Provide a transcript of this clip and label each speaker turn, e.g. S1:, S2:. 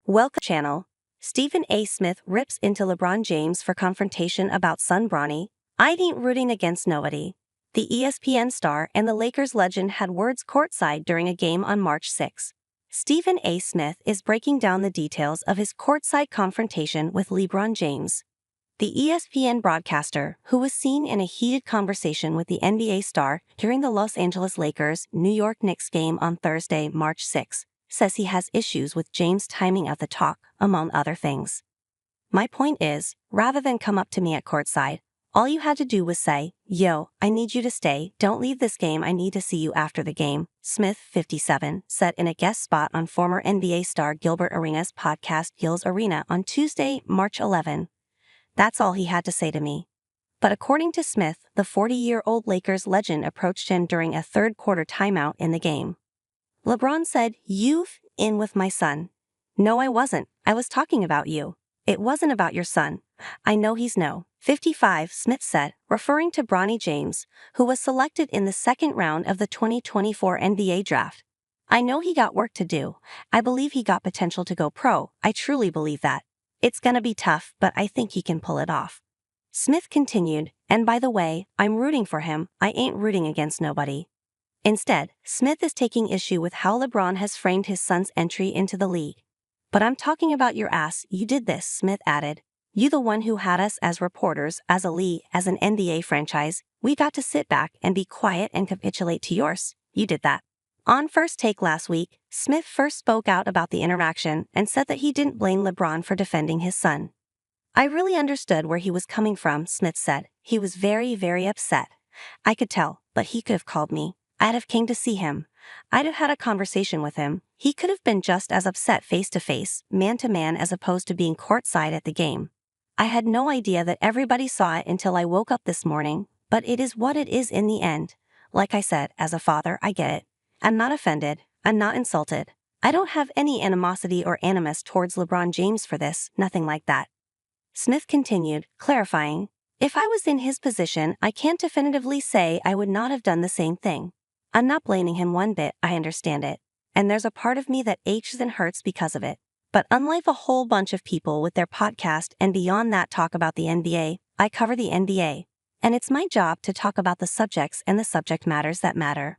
S1: Welcome channel. Stephen A. Smith rips into LeBron James for confrontation about son Bronny. I ain't rooting against nobody. The ESPN star and the Lakers legend had words courtside during a game on March 6. Stephen A. Smith is breaking down the details of his courtside confrontation with LeBron James. The ESPN broadcaster, who was seen in a heated conversation with the NBA star during the Los Angeles Lakers-New York Knicks game on Thursday, March 6, says he has issues with James' timing of the talk, among other things. "My point is, rather than come up to me at courtside, all you had to do was say, 'Yo, I need you to stay, don't leave this game, I need to see you after the game,'" Smith, 57, said in a guest spot on former NBA star Gilbert Arenas' podcast Gil's Arena on Tuesday, March 11. "That's all he had to say to me." But according to Smith, the 40-year-old Lakers legend approached him during a third-quarter timeout in the game. LeBron said, "You've in with my son." "No, I wasn't. I was talking about you. It wasn't about your son. I know he's no." 55, Smith said, referring to Bronny James, who was selected in the second round of the 2024 NBA draft. "I know he got work to do. I believe he got potential to go pro. I truly believe that. It's gonna be tough, but I think he can pull it off." Smith continued, "And by the way, I'm rooting for him. I ain't rooting against nobody." Instead, Smith is taking issue with how LeBron has framed his son's entry into the league. "But I'm talking about your ass, you did this," Smith added. "You the one who had us as reporters, as a league, as an NBA franchise. We got to sit back and be quiet and capitulate to yours. You did that." On First Take last week, Smith first spoke out about the interaction and said that he didn't blame LeBron for defending his son. "I really understood where he was coming from," Smith said. "He was very, very upset. I could tell, but he could have called me. I'd have came to see him. I'd have had a conversation with him. He could have been just as upset face-to-face, man-to-man as opposed to being courtside at the game. I had no idea that everybody saw it until I woke up this morning, but it is what it is in the end. Like I said, as a father, I get it. I'm not offended. I'm not insulted. I don't have any animosity or animus towards LeBron James for this, nothing like that." Smith continued, clarifying, "If I was in his position, I can't definitively say I would not have done the same thing. I'm not blaming him one bit, I understand it. And there's a part of me that aches and hurts because of it. But unlike a whole bunch of people with their podcast and beyond that talk about the NBA, I cover the NBA. And it's my job to talk about the subjects and the subject matters that matter."